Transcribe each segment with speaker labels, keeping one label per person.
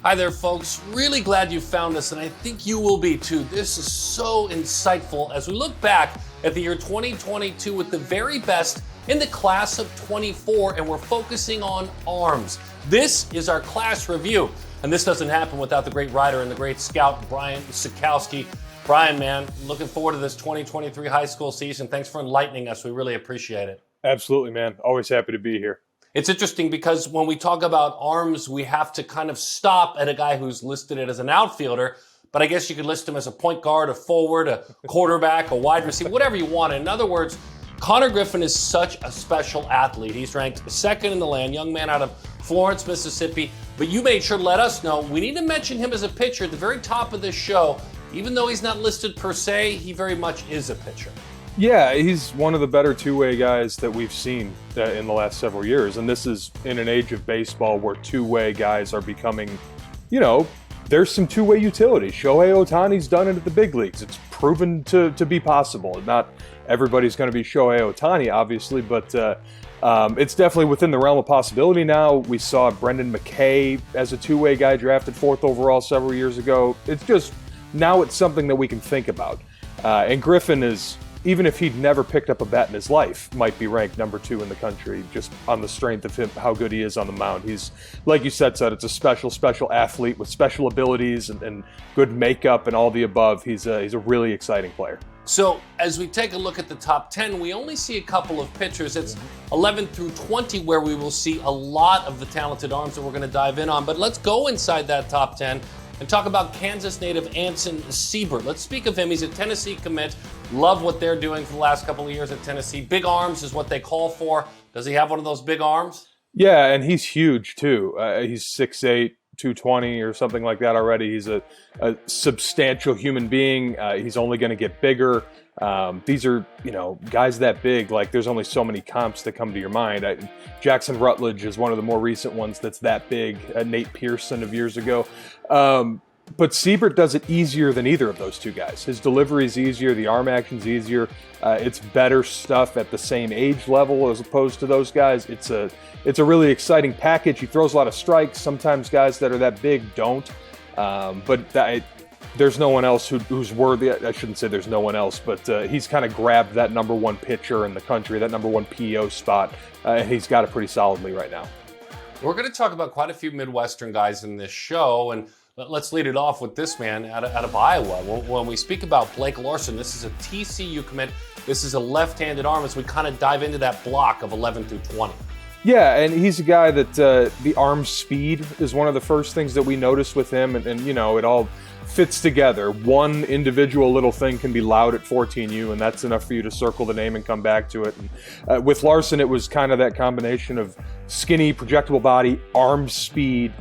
Speaker 1: Hi there, folks. Really glad you found us, and I think you will be too. This is so insightful as we look back at the year 2022 with the very best in the class of 24, and we're focusing on arms. This is our class review, and this doesn't happen without the great writer and the great scout, Brian Sikowski. Brian, man, looking forward to this 2023 high school season. Thanks for enlightening us. We really appreciate it.
Speaker 2: Absolutely, man. Always happy to be here.
Speaker 1: It's interesting because when we talk about arms, we have to kind of stop at a guy who's listed as an outfielder, but I guess you could list him as a point guard, a forward, a quarterback, a wide receiver, whatever you want. In other words, Konner Griffin is such a special athlete. He's ranked second in the land, young man out of Florence, Mississippi, but you made sure to let us know we need to mention him as a pitcher at the very top of this show. Even though he's not listed per se, he very much is a pitcher.
Speaker 2: Yeah, he's one of the better two-way guys that we've seen in the last several years. And this is in an age of baseball where two-way guys are becoming, there's some two-way utility. Shohei Ohtani's done it at the big leagues. It's proven to be possible. Not everybody's going to be Shohei Ohtani, obviously, but it's definitely within the realm of possibility now. We saw Brendan McKay as a two-way guy drafted 4th overall several years ago. It's just, now it's something that we can think about. And Griffin is, even if he'd never picked up a bat in his life, might be ranked number 2 in the country just on the strength of him, how good he is on the mound. He's, like you said, it's a special athlete with special abilities and good makeup and all the above. He's a really exciting player.
Speaker 1: So as we take a look at the top 10, we only see a couple of pitchers. It's 11 through 20 where we will see a lot of the talented arms that we're going to dive in on. But let's go inside that top 10 and talk about Kansas native Anson Seibert. Let's speak of him. He's a Tennessee commit. Love what they're doing for the last couple of years at Tennessee. Big arms is what they call for. Does he have one of those big arms?
Speaker 2: Yeah, and he's huge too. He's 6'8", 220 or something like that already. He's a substantial human being. He's only going to get bigger. These are, guys that big, like there's only so many comps that come to your mind. Jackson Rutledge is one of the more recent ones that's that big. Nate Pearson of years ago. But Seibert does it easier than either of those two guys. His delivery is easier. The arm action's easier. It's better stuff at the same age level as opposed to those guys. It's a really exciting package. He throws a lot of strikes. Sometimes guys that are that big don't. There's no one else who's worthy. I shouldn't say there's no one else, but he's kind of grabbed that number 1 pitcher in the country, that number 1 PO spot, and he's got it pretty solidly right now.
Speaker 1: We're going to talk about quite a few Midwestern guys in this show, and let's lead it off with this man out of Iowa. When we speak about Blake Larson, this is a TCU commit. This is a left-handed arm as we kind of dive into that block of 11 through 20.
Speaker 2: Yeah, and he's a guy that the arm speed is one of the first things that we noticed with him, and it all fits together. One individual little thing can be loud at 14U, and that's enough for you to circle the name and come back to it. And, with Larson, it was kind of that combination of skinny, projectable body, arm speed,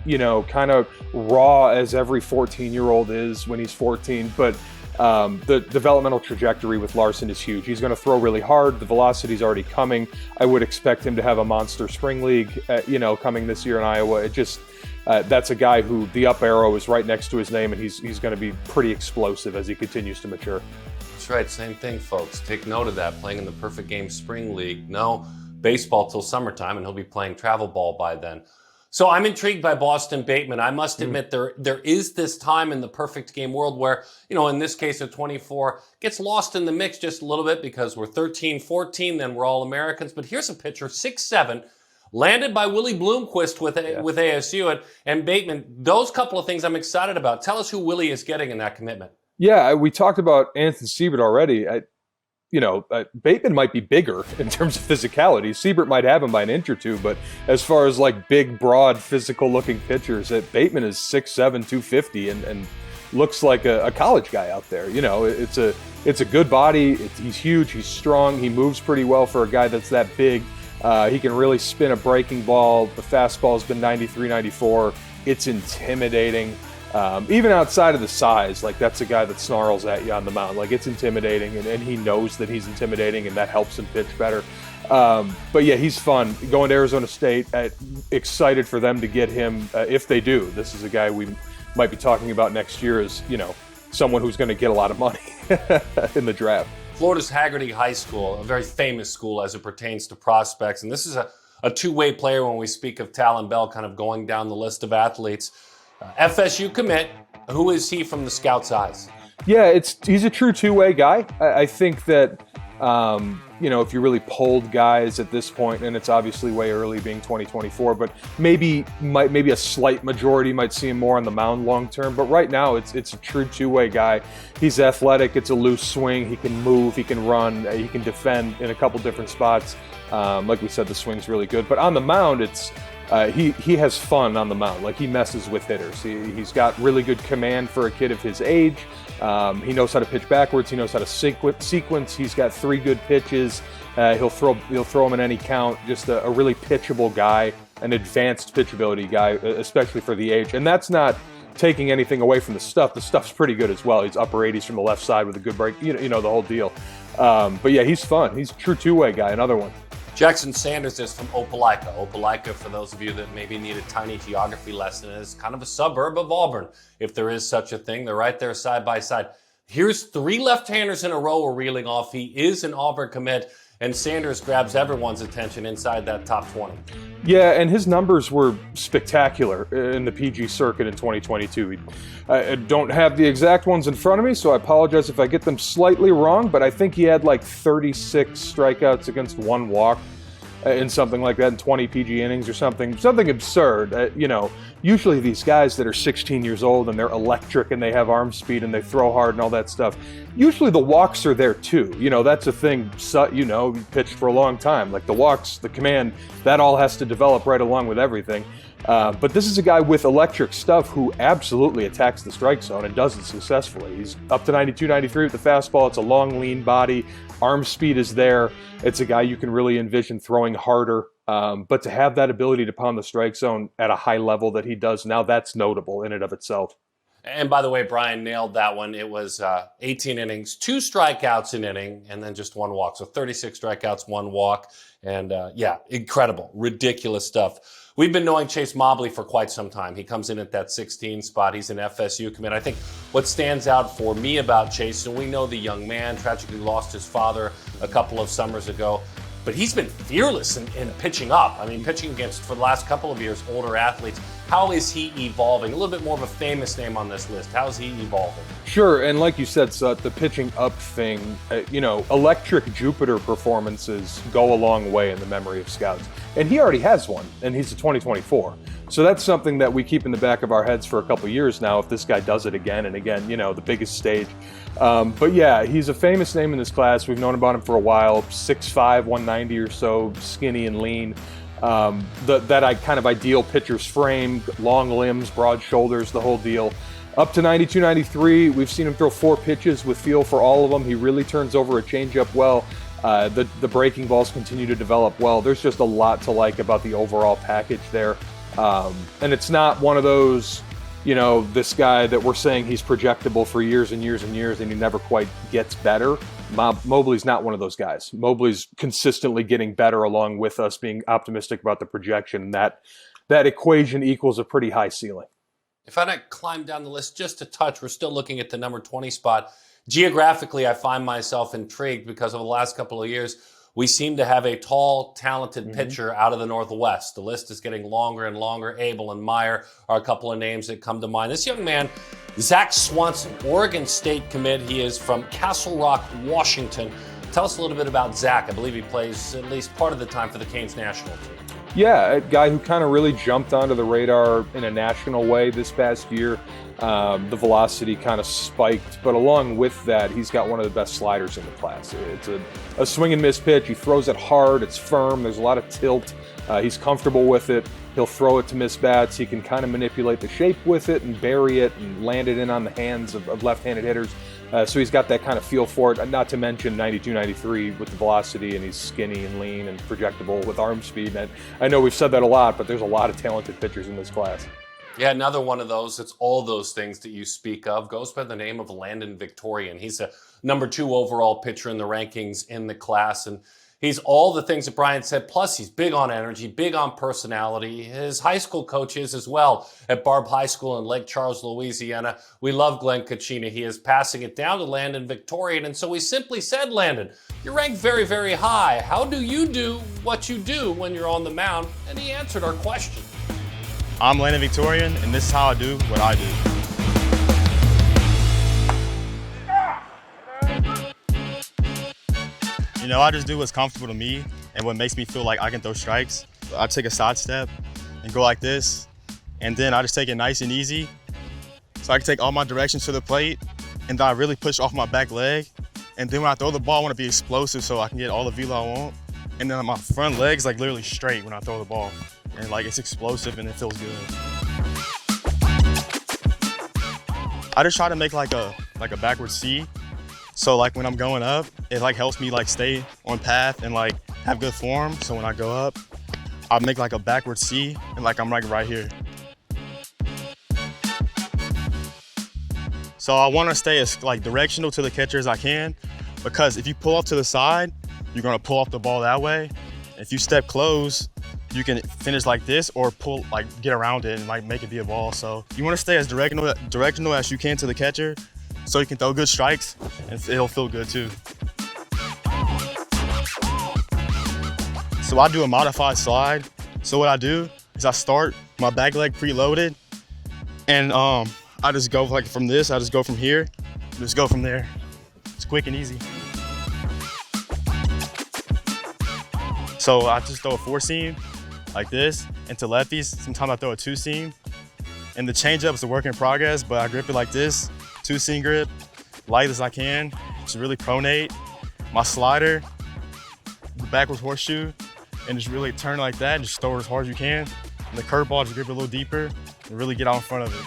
Speaker 2: kind of raw as every 14-year-old is when he's 14. But the developmental trajectory with Larson is huge. He's going to throw really hard. The velocity's already coming. I would expect him to have a monster spring league, coming this year in Iowa. It just... that's a guy who the up arrow is right next to his name, and he's going to be pretty explosive as he continues to mature.
Speaker 1: That's right. Same thing, folks. Take note of that. Playing in the Perfect Game Spring League. No baseball till summertime, and he'll be playing travel ball by then. So I'm intrigued by Boston Bateman. I must admit there is this time in the perfect game world where, in this case at 24, gets lost in the mix just a little bit because we're 13-14, then we're all Americans. But here's a pitcher, 6'7", landed by Willie Bloomquist with ASU and Bateman. Those couple of things I'm excited about. Tell us who Willie is getting in that commitment.
Speaker 2: Yeah, we talked about Anson Seibert already. Bateman might be bigger in terms of physicality. Seibert might have him by an inch or two, but as far as like big, broad, physical-looking pitchers, Bateman is 6'7", 250, and looks like a college guy out there. It's a good body. He's huge. He's strong. He moves pretty well for a guy that's that big. He can really spin a breaking ball. The fastball's been 93, 94. It's intimidating. Even outside of the size, like that's a guy that snarls at you on the mound. Like it's intimidating, and he knows that he's intimidating, and that helps him pitch better. But yeah, he's fun. Going to Arizona State, excited for them to get him if they do. This is a guy we might be talking about next year as, someone who's going to get a lot of money in the draft.
Speaker 1: Florida's Haggerty High School, a very famous school as it pertains to prospects. And this is a two-way player when we speak of Talan Bell kind of going down the list of athletes. FSU commit. Who is he from the scout's eyes?
Speaker 2: Yeah, he's a true two-way guy. I think that, if you really polled guys at this point, and it's obviously way early being 2024, but maybe a slight majority might see him more on the mound long term. But right now, it's a true two-way guy. He's athletic. It's a loose swing. He can move. He can run. He can defend in a couple different spots. Like we said, the swing's really good. But on the mound, he has fun on the mound. Like, he messes with hitters. He's got really good command for a kid of his age. He knows how to pitch backwards. He knows how to sequence. He's got 3 good pitches. He'll throw them in any count. Just a really pitchable guy, an advanced pitchability guy, especially for the age. And that's not taking anything away from the stuff. The stuff's pretty good as well. He's upper 80s from the left side with a good break. You know the whole deal. But yeah, he's fun. He's a true two-way guy. Another one.
Speaker 1: Jackson Sanders is from Opelika. Opelika, for those of you that maybe need a tiny geography lesson, is kind of a suburb of Auburn, if there is such a thing. They're right there side by side. Here's 3 left-handers in a row we're reeling off. He is an Auburn commit, and Sanders grabs everyone's attention inside that top 20.
Speaker 2: Yeah, and his numbers were spectacular in the PG circuit in 2022. I don't have the exact ones in front of me, so I apologize if I get them slightly wrong, but I think he had like 36 strikeouts against 1 walk in something like that in 20 PG innings or something absurd. Usually these guys that are 16 years old and they're electric and they have arm speed and they throw hard and all that stuff, usually the walks are there too. That's a thing, he pitched for a long time. Like, the walks, the command, that all has to develop right along with everything. But this is a guy with electric stuff who absolutely attacks the strike zone and does it successfully. He's up to 92, 93 with the fastball. It's a long, lean body. Arm speed is there. It's a guy you can really envision throwing harder. But to have that ability to pound the strike zone at a high level that he does now, that's notable in and of itself.
Speaker 1: And by the way, Brian nailed that one. It was 18 innings, 2 strikeouts an inning, and then just 1 walk. So 36 strikeouts, 1 walk. And incredible, ridiculous stuff. We've been knowing Chase Mobley for quite some time. He comes in at that 16 spot. He's an FSU commit. I think what stands out for me about Chase, and we know the young man tragically lost his father a couple of summers ago, but he's been fearless in pitching up. I mean, pitching against, for the last couple of years, older athletes. How is he evolving? A little bit more of a famous name on this list. How is he evolving?
Speaker 2: Sure, and like you said, Sut, the pitching up thing, electric Jupiter performances go a long way in the memory of scouts. And he already has one, and he's a 2024. So that's something that we keep in the back of our heads for a couple years now if this guy does it again and again, the biggest stage. But yeah, he's a famous name in this class. We've known about him for a while. 6'5", 190 or so, skinny and lean. That kind of ideal pitcher's frame, long limbs, broad shoulders, the whole deal. Up to 92, 93, we've seen him throw 4 pitches with feel for all of them. He really turns over a changeup well. The breaking balls continue to develop well. There's just a lot to like about the overall package there. And it's not one of those, this guy that we're saying he's projectable for years and years and years and he never quite gets better. Mobley's not one of those guys. Mobley's consistently getting better along with us being optimistic about the projection. That equation equals a pretty high ceiling.
Speaker 1: If I climb down the list just a touch, we're still looking at the number 20 spot. Geographically, I find myself intrigued because over the last couple of years, we seem to have a tall, talented pitcher out of the Northwest. The list is getting longer and longer. Abel and Meyer are a couple of names that come to mind. This young man, Zach Swanson, Oregon State commit. He is from Castle Rock, Washington. Tell us a little bit about Zach. I believe he plays at least part of the time for the Canes national team.
Speaker 2: Yeah, a guy who kind of really jumped onto the radar in a national way this past year. The velocity kind of spiked, but along with that, he's got one of the best sliders in the class. It's a swing and miss pitch. He throws it hard. It's firm. There's a lot of tilt. He's comfortable with it. He'll throw it to miss bats. He can kind of manipulate the shape with it and bury it and land it in on the hands of left-handed hitters. So he's got that kind of feel for it, not to mention 92, 93 with the velocity, and he's skinny and lean and projectable with arm speed. And I know we've said that a lot, but there's a lot of talented pitchers in this class.
Speaker 1: Yeah, another one of those, it's all those things that you speak of, goes by the name of Landon Victorian. He's a number 2 overall pitcher in the rankings in the class, and he's all the things that Brian said, plus he's big on energy, big on personality. His high school coach is as well at Barb High School in Lake Charles, Louisiana. We love Glenn Kachina. He is passing it down to Landon Victorian, and so we simply said, Landon, you're ranked very, very high. How do you do what you do when you're on the mound? And he answered our question.
Speaker 3: I'm Landon Victorian, and this is how I do what I do. You know, I just do what's comfortable to me and what makes me feel like I can throw strikes. I take a side step and go like this, and then I just take it nice and easy. So I can take all my directions to the plate, and then I really push off my back leg. And then when I throw the ball, I want to be explosive so I can get all the velo I want. And then my front leg's like literally straight when I throw the ball. And like it's explosive and it feels good. I just try to make like a backward C. So like when I'm going up, it like helps me like stay on path and like have good form. So when I go up, I make like a backward C and like I'm like right here. So I want to stay as like directional to the catcher as I can, because if you pull off to the side, you're gonna pull off the ball that way. If you step close, you can finish like this or pull, like get around it and like make it be a ball. So you want to stay as directional as you can to the catcher, so you can throw good strikes and it'll feel good too. So I do a modified slide. So what I do is I start my back leg preloaded, and I just go like from this, I just go from here, just go from there. It's quick and easy. So I just throw a 4-seam like this, and to lefties, sometimes I throw a 2-seam. And the changeup is a work in progress, but I grip it like this, 2-seam grip, light as I can, just really pronate. My slider, the backwards horseshoe, and just really turn like that and just throw it as hard as you can. And the curveball, just grip it a little deeper and really get out in front of it.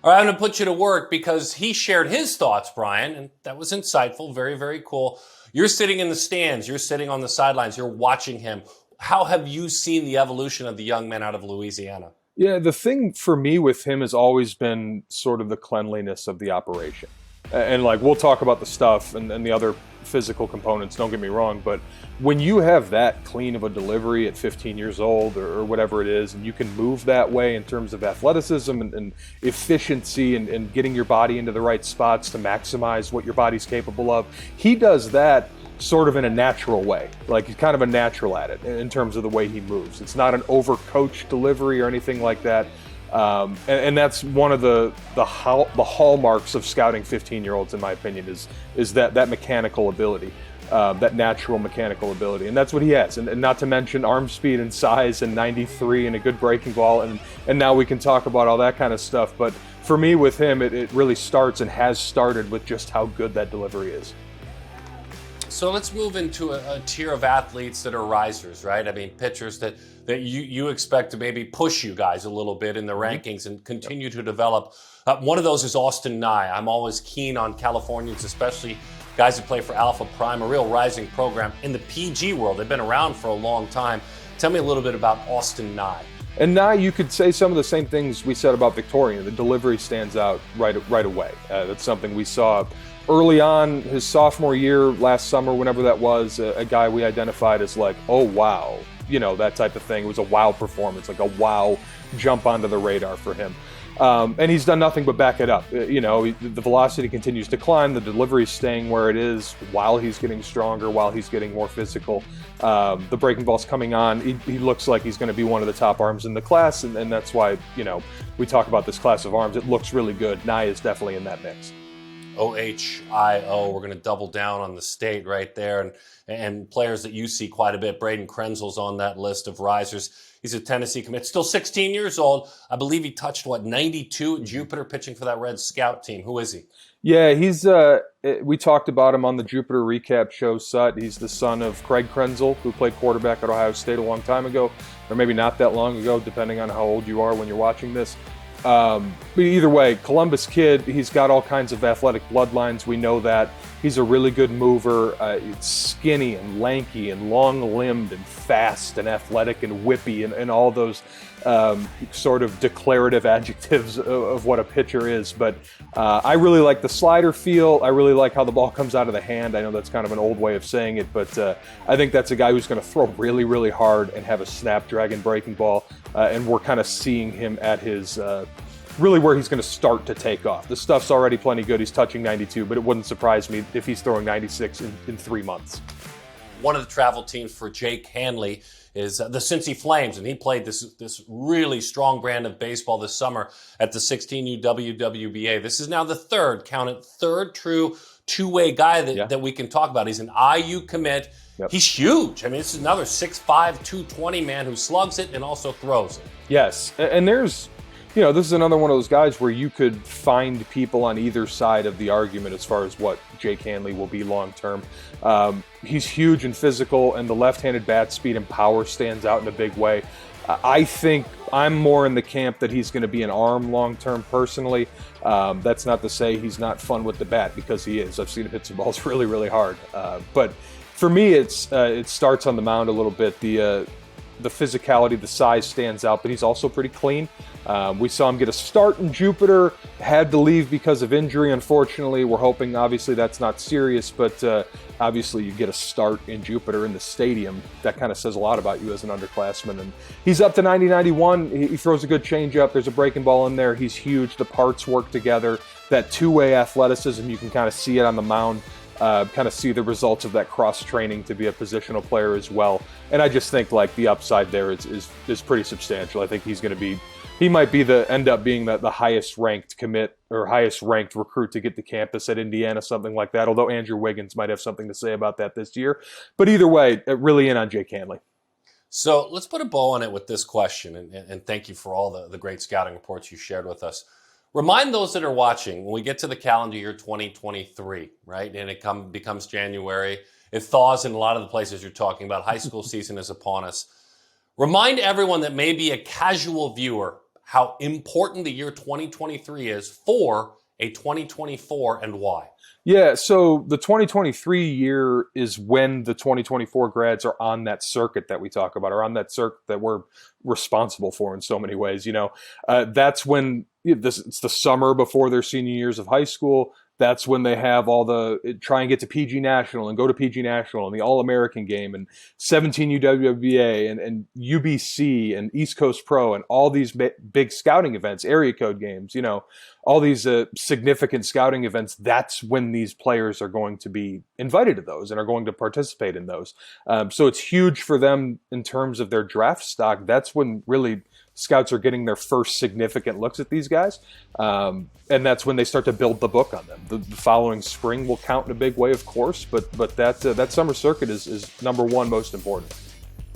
Speaker 1: All right, I'm going to put you to work because he shared his thoughts, Brian, and that was insightful, very, very cool. You're sitting in the stands, you're sitting on the sidelines, you're watching him. How have you seen the evolution of the young man out of Louisiana?
Speaker 2: Yeah, the thing for me with him has always been sort of the cleanliness of the operation. And like, we'll talk about the stuff and the other physical components, don't get me wrong, but when you have that clean of a delivery at 15 years old or whatever it is, and you can move that way in terms of athleticism and efficiency and getting your body into the right spots to maximize what your body's capable of, he does that sort of in a natural way. Like, he's kind of a natural at it in terms of the way he moves. It's not an overcoached delivery or anything like that. And that's one of the hallmarks of scouting 15-year-olds, in my opinion, is that mechanical ability, that natural mechanical ability. And that's what he has. And not to mention arm speed and size and 93 and a good breaking ball. And now we can talk about all that kind of stuff. But for me, with him, it really starts and has started with just how good that delivery is.
Speaker 1: So let's move into a tier of athletes that are risers, right? I mean, pitchers that you expect to maybe push you guys a little bit in the rankings and continue to develop. One of those is Austin Nye. I'm always keen on Californians, especially guys that play for Alpha Prime, a real rising program in the PG world. They've been around for a long time. Tell me a little bit about Austin Nye.
Speaker 2: And now you could say some of the same things we said about Victorian. The delivery stands out right away. That's something we saw early on his sophomore year, last summer, whenever that was, a guy we identified as like, oh, wow, you know, that type of thing. It was a wow performance, like a wow jump onto the radar for him. And he's done nothing but back it up. You know, the velocity continues to climb, the delivery's staying where it is while he's getting stronger, while he's getting more physical. The breaking ball's coming on. He looks like he's going to be one of the top arms in the class, and that's why, you know, we talk about this class of arms. It looks really good. Nye is definitely in that mix.
Speaker 1: OHIO. We're going to double down on the state right there, and players that you see quite a bit. Brayden Krenzel's on that list of risers. He's a Tennessee commit, still 16 years old. I believe he touched 92 at Jupiter, pitching for that Red Scout team. Who is he?
Speaker 2: Yeah, he's. We talked about him on the Jupiter recap show. Sut. He's the son of Craig Krenzel, who played quarterback at Ohio State a long time ago, or maybe not that long ago, depending on how old you are when you're watching this. But either way, Columbus kid, he's got all kinds of athletic bloodlines. We know that. He's a really good mover. It's skinny and lanky and long-limbed and fast and athletic and whippy and all those sort of declarative adjectives of what a pitcher is. But I really like the slider feel. I really like how the ball comes out of the hand. I know that's kind of an old way of saying it, but I think that's a guy who's going to throw really, really hard and have a snapdragon breaking ball. And we're kind of seeing him at his really where he's going to start to take off. The stuff's already plenty good. He's touching 92, but it wouldn't surprise me if he's throwing 96 in 3 months.
Speaker 1: One of the travel teams for Jake Hanley is the Cincy Flames, and he played this really strong brand of baseball this summer at the 16U WWBA. This is now the third true two-way guy that we can talk about. He's an IU commit.
Speaker 2: Yep.
Speaker 1: He's huge. I mean, this is another 6'5", 220 man who slugs it and also throws it.
Speaker 2: Yes, and there's, this is another one of those guys where you could find people on either side of the argument as far as what Jake Hanley will be long term. He's huge and physical, and the left-handed bat speed and power stands out in a big way. I think I'm more in the camp that he's going to be an arm long term personally. That's not to say he's not fun with the bat, because he is. I've seen him hit some balls really, really hard. But for me, it starts on the mound a little bit. The physicality, the size stands out, but he's also pretty clean. We saw him get a start in Jupiter, had to leave because of injury, unfortunately. We're hoping, obviously, that's not serious, but obviously you get a start in Jupiter in the stadium. That kind of says a lot about you as an underclassman. And he's up to 90-91. He throws a good changeup. There's a breaking ball in there. He's huge. The parts work together. That two-way athleticism, you can kind of see it on the mound. Kind of see the results of that cross-training to be a positional player as well. And I just think the upside there is pretty substantial. I think he might end up being the highest ranked commit or highest ranked recruit to get to campus at Indiana, something like that. Although Andrew Wiggins might have something to say about that this year. But either way, really in on Jake Hanley.
Speaker 1: So let's put a bow on it with this question, and thank you for all the great scouting reports you shared with us. Remind those that are watching, when we get to the calendar year 2023, right, and it becomes January, it thaws in a lot of the places you're talking about. High school season is upon us. Remind everyone that may be a casual viewer how important the year 2023 is for a 2024 and why.
Speaker 2: Yeah, so the 2023 year is when the 2024 grads are on that circuit that we talk about, or on that circuit that we're responsible for in so many ways. That's when it's the summer before their senior years of high school. That's when they have try and get to PG National and go to PG National and the All-American game and 17 UWWA and UBC and East Coast Pro and all these big scouting events, area code games, all these significant scouting events. That's when these players are going to be invited to those and are going to participate in those. So it's huge for them in terms of their draft stock. That's when really scouts are getting their first significant looks at these guys. And that's when they start to build the book on them. The following spring will count in a big way, of course, but that summer circuit is number one most important.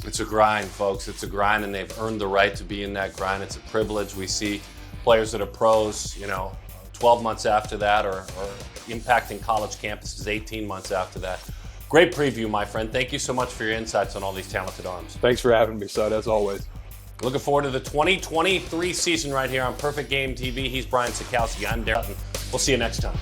Speaker 1: It's a grind, folks. It's a grind, and they've earned the right to be in that grind. It's a privilege. We see players that are pros, 12 months after that, or impacting college campuses 18 months after that. Great preview, my friend. Thank you so much for your insights on all these talented arms.
Speaker 2: Thanks for having me, Sud, as always.
Speaker 1: Looking forward to the 2023 season right here on Perfect Game TV. He's Brian Sikowski. I'm Darren. We'll see you next time.